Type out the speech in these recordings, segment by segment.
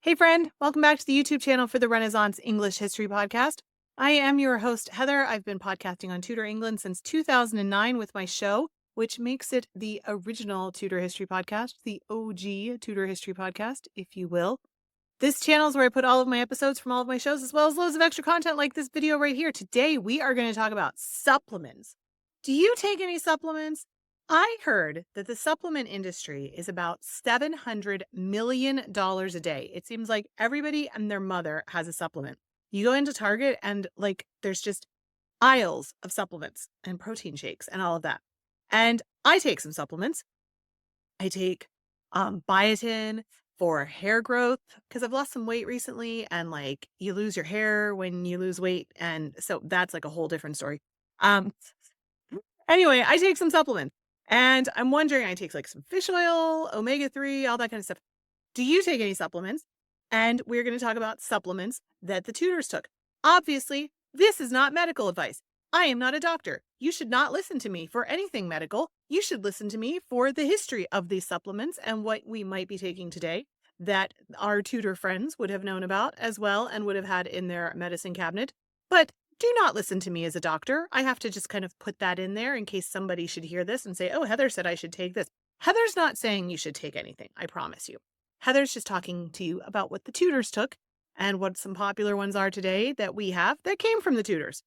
Hey friend, welcome back to the YouTube channel for the Renaissance English History Podcast. I am your host, Heather. I've been podcasting on Tudor England since 2009 with my show, which makes it the original Tudor History Podcast, the OG Tudor History Podcast, if you will. This channel is where I put all of my episodes from all of my shows, as well as loads of extra content like this video right here. Today, we are going to talk about supplements. Do you take any supplements? I heard that the supplement industry is about $700 million a day. It seems like everybody and their mother has a supplement. You go into Target and there's just aisles of supplements and protein shakes and all of that. And I take some supplements. I take biotin for hair growth because I've lost some weight recently, and you lose your hair when you lose weight. And so that's like a whole different story. Um, anyway, I take some supplements. And I'm wondering, I take some fish oil, omega-3, all that kind of stuff. Do you take any supplements? And we're going to talk about supplements that the Tudors took. Obviously, this is not medical advice. I am not a doctor. You should not listen to me for anything medical. You should listen to me for the history of these supplements and what we might be taking today that our Tudor friends would have known about as well and would have had in their medicine cabinet. But do not listen to me as a doctor. I have to just kind of put that in there in case somebody should hear this and say, oh, Heather said I should take this. Heather's not saying you should take anything, I promise you. Heather's just talking to you about what the Tudors took and what some popular ones are today that we have that came from the Tudors.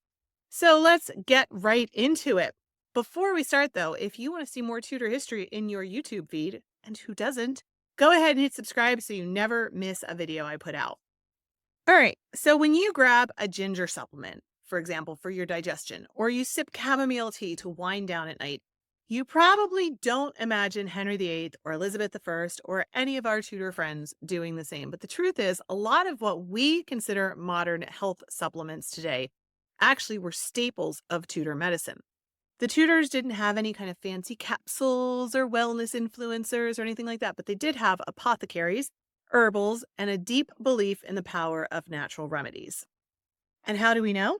So let's get right into it. Before we start, though, if you want to see more Tudor history in your YouTube feed, and who doesn't, go ahead and hit subscribe so you never miss a video I put out. All right, so when you grab a ginger supplement, for example, for your digestion, or you sip chamomile tea to wind down at night, you probably don't imagine Henry VIII or Elizabeth I or any of our Tudor friends doing the same. But the truth is, a lot of what we consider modern health supplements today actually were staples of Tudor medicine. The Tudors didn't have any kind of fancy capsules or wellness influencers or anything like that, but they did have apothecaries, herbals, and a deep belief in the power of natural remedies. And how do we know?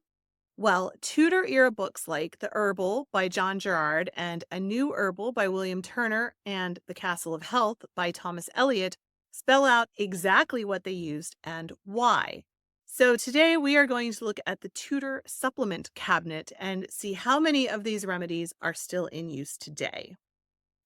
Well, Tudor-era books like The Herbal by John Gerard and A New Herbal by William Turner and The Castell of Health by Thomas Elyot spell out exactly what they used and why. So today we are going to look at the Tudor supplement cabinet and see how many of these remedies are still in use today.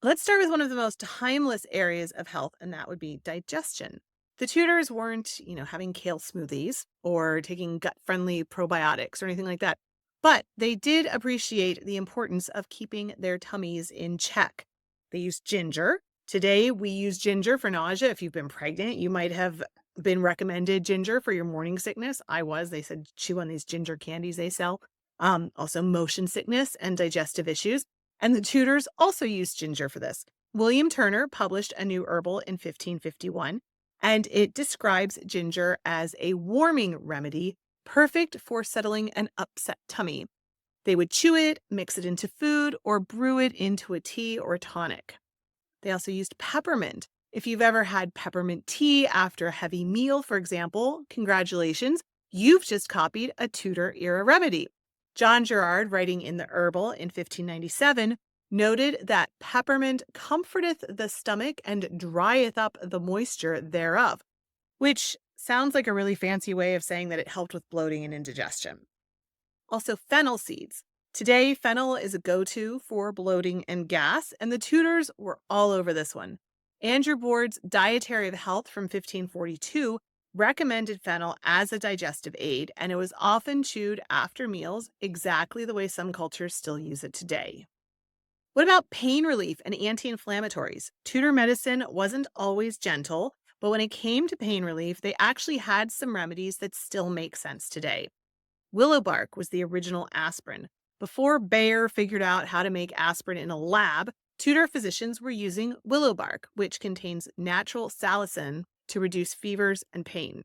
Let's start with one of the most timeless areas of health, and that would be digestion. The Tudors weren't, having kale smoothies or taking gut-friendly probiotics or anything like that, but they did appreciate the importance of keeping their tummies in check. They used ginger. Today, we use ginger for nausea. If you've been pregnant, you might have been recommended ginger for your morning sickness. I was. They said chew on these ginger candies they sell. Also motion sickness and digestive issues. And the Tudors also used ginger for this. William Turner published A New Herbal in 1551. And it describes ginger as a warming remedy, perfect for settling an upset tummy. They would chew it, mix it into food, or brew it into a tea or tonic. They also used peppermint. If you've ever had peppermint tea after a heavy meal, for example, congratulations, you've just copied a Tudor-era remedy. John Gerard, writing in the Herbal in 1597, noted that peppermint comforteth the stomach and drieth up the moisture thereof, which sounds like a really fancy way of saying that it helped with bloating and indigestion. Also, fennel seeds. Today, fennel is a go-to for bloating and gas, and the Tudors were all over this one. Andrew Board's Dietary of Health from 1542 recommended fennel as a digestive aid, and it was often chewed after meals, exactly the way some cultures still use it today. What about pain relief and anti-inflammatories? Tudor medicine wasn't always gentle, but when it came to pain relief, they actually had some remedies that still make sense today. Willow bark was the original aspirin. Before Bayer figured out how to make aspirin in a lab, Tudor physicians were using willow bark, which contains natural salicin to reduce fevers and pain.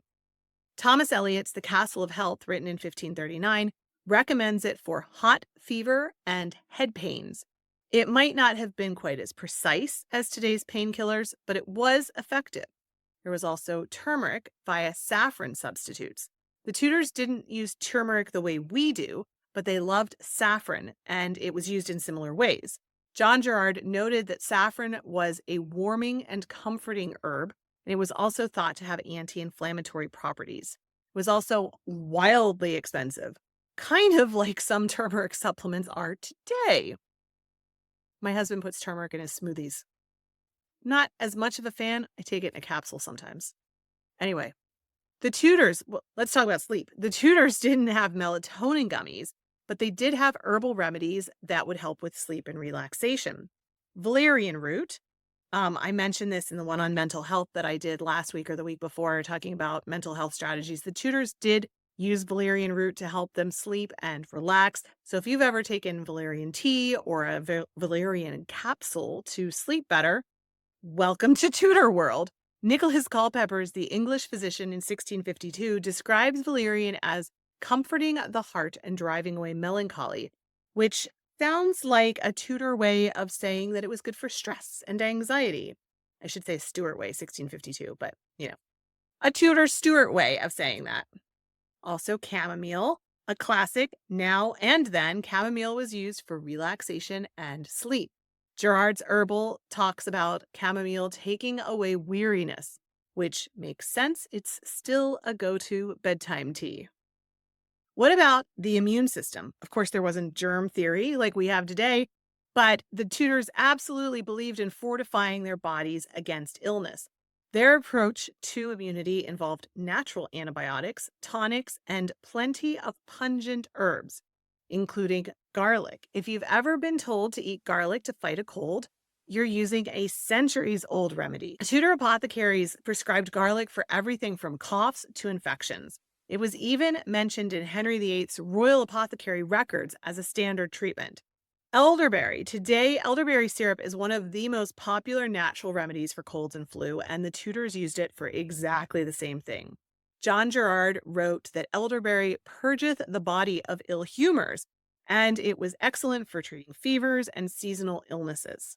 Thomas Elyot's The Castell of Health, written in 1539, recommends it for hot fever and head pains. It might not have been quite as precise as today's painkillers, but it was effective. There was also turmeric via saffron substitutes. The Tudors didn't use turmeric the way we do, but they loved saffron, and it was used in similar ways. John Gerard noted that saffron was a warming and comforting herb, And it was also thought to have anti-inflammatory properties. It was also wildly expensive, kind of like some turmeric supplements are today. My husband puts turmeric in his smoothies. Not as much of a fan. I take it in a capsule sometimes. Anyway, the Tudors, well, let's talk about sleep. The Tudors didn't have melatonin gummies, but they did have herbal remedies that would help with sleep and relaxation. Valerian root, I mentioned this in the one on mental health that I did last week or the week before, talking about mental health strategies. The Tudors did use valerian root to help them sleep and relax. So if you've ever taken valerian tea or a valerian capsule to sleep better, welcome to Tudor world. Nicholas Culpeper's The English Physician in 1652 describes valerian as comforting the heart and driving away melancholy, which sounds like a Tudor way of saying that it was good for stress and anxiety. I should say Stuart way, 1652, but a Tudor Stuart way of saying that. Also chamomile, a classic now and then. Chamomile was used for relaxation and sleep. Gerard's Herbal talks about chamomile taking away weariness, which makes sense. It's still a go-to bedtime tea. What about the immune system? Of course, there wasn't germ theory like we have today, but the Tudors absolutely believed in fortifying their bodies against illness. Their approach to immunity involved natural antibiotics, tonics, and plenty of pungent herbs, including garlic. If you've ever been told to eat garlic to fight a cold, you're using a centuries-old remedy. Tudor apothecaries prescribed garlic for everything from coughs to infections. It was even mentioned in Henry VIII's Royal Apothecary records as a standard treatment. Elderberry. Today, elderberry syrup is one of the most popular natural remedies for colds and flu, and the Tudors used it for exactly the same thing. John Gerard wrote that elderberry purgeth the body of ill humors, and it was excellent for treating fevers and seasonal illnesses.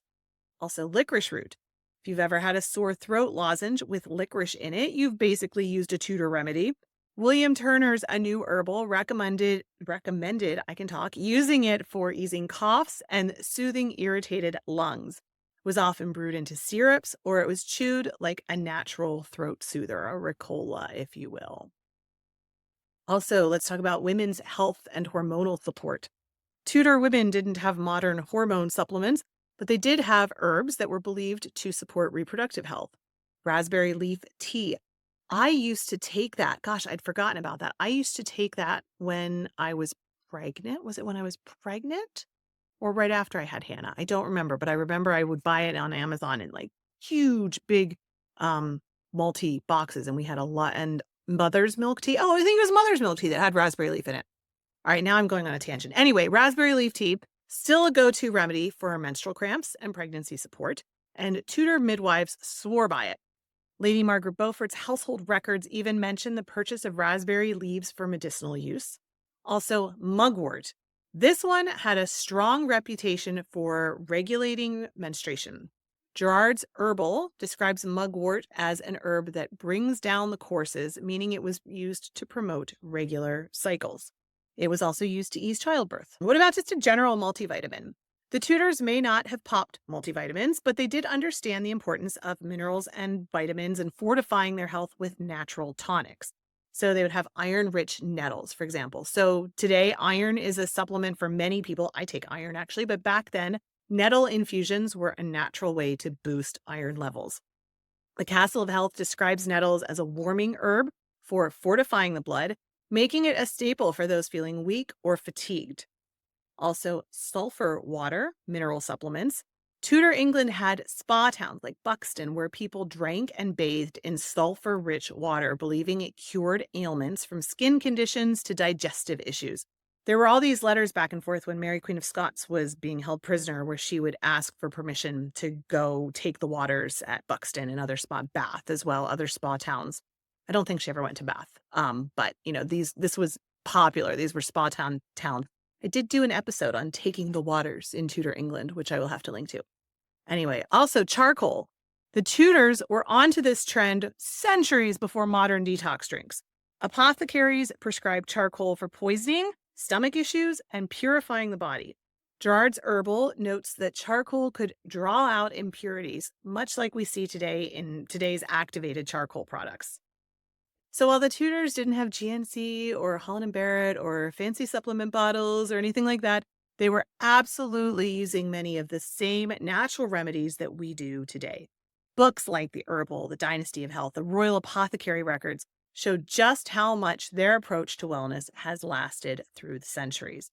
Also, licorice root. If you've ever had a sore throat lozenge with licorice in it, you've basically used a Tudor remedy. William Turner's A New Herbal recommended using it for easing coughs and soothing irritated lungs. It was often brewed into syrups, or it was chewed like a natural throat soother, a Ricola, if you will. Also, let's talk about women's health and hormonal support. Tudor women didn't have modern hormone supplements, but they did have herbs that were believed to support reproductive health. Raspberry leaf tea. I used to take that. Gosh, I'd forgotten about that. I used to take that when I was pregnant. Was it when I was pregnant or right after I had Hannah? I don't remember, but I remember I would buy it on Amazon in like huge, big, multi boxes. And we had a lot. And mother's milk tea. Oh, I think it was mother's milk tea that had raspberry leaf in it. All right, now I'm going on a tangent. Anyway, raspberry leaf tea, still a go-to remedy for menstrual cramps and pregnancy support. And Tudor midwives swore by it. Lady Margaret Beaufort's household records even mention the purchase of raspberry leaves for medicinal use. Also, mugwort. This one had a strong reputation for regulating menstruation. Gerard's Herbal describes mugwort as an herb that brings down the courses, meaning it was used to promote regular cycles. It was also used to ease childbirth. What about just a general multivitamin? The Tudors may not have popped multivitamins, but they did understand the importance of minerals and vitamins and fortifying their health with natural tonics. So they would have iron-rich nettles, for example. So today, iron is a supplement for many people. I take iron actually, but back then, nettle infusions were a natural way to boost iron levels. The Castell of Health describes nettles as a warming herb for fortifying the blood, making it a staple for those feeling weak or fatigued. Also, sulfur water, mineral supplements. Tudor England had spa towns like Buxton where people drank and bathed in sulfur-rich water, believing it cured ailments from skin conditions to digestive issues. There were all these letters back and forth when Mary Queen of Scots was being held prisoner where she would ask for permission to go take the waters at Buxton and other Bath as well, other spa towns. I don't think she ever went to Bath. But this was popular. These were spa towns. I did do an episode on taking the waters in Tudor England, which I will have to link to. Anyway, also charcoal. The Tudors were onto this trend centuries before modern detox drinks. Apothecaries prescribed charcoal for poisoning, stomach issues, and purifying the body. Gerard's Herbal notes that charcoal could draw out impurities, much like we see today in today's activated charcoal products. So while the Tudors didn't have GNC or Holland and Barrett or fancy supplement bottles or anything like that, they were absolutely using many of the same natural remedies that we do today. Books like The Herbal, The Dynasty of Health, the Royal Apothecary records show just how much their approach to wellness has lasted through the centuries.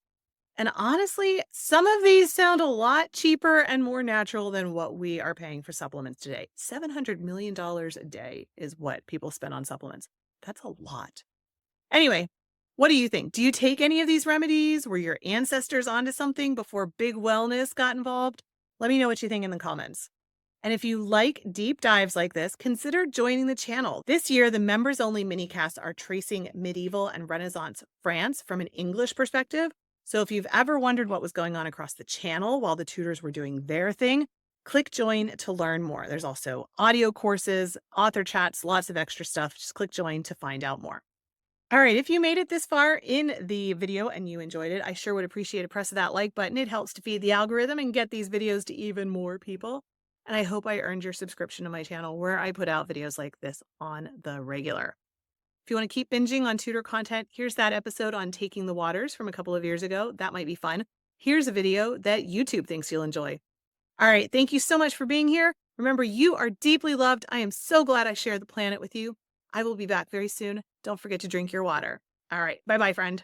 And honestly, some of these sound a lot cheaper and more natural than what we are paying for supplements today. $700 million a day is what people spend on supplements. That's a lot. Anyway, what do you think? Do you take any of these remedies? Were your ancestors onto something before big wellness got involved? Let me know what you think in the comments. And if you like deep dives like this, consider joining the channel. This year, the members-only minicasts are tracing medieval and Renaissance France from an English perspective. So if you've ever wondered what was going on across the channel while the Tudors were doing their thing, click join to learn more. There's also audio courses, author chats, lots of extra stuff. Just click join to find out more. All right, if you made it this far in the video and you enjoyed it, I sure would appreciate a press of that like button. It helps to feed the algorithm and get these videos to even more people. And I hope I earned your subscription to my channel where I put out videos like this on the regular. If you want to keep binging on Tudor content, here's that episode on taking the waters from a couple of years ago. That might be fun. Here's a video that YouTube thinks you'll enjoy. All right, thank you so much for being here. Remember, you are deeply loved. I am so glad I shared the planet with you. I will be back very soon. Don't forget to drink your water. All right, bye-bye, friend.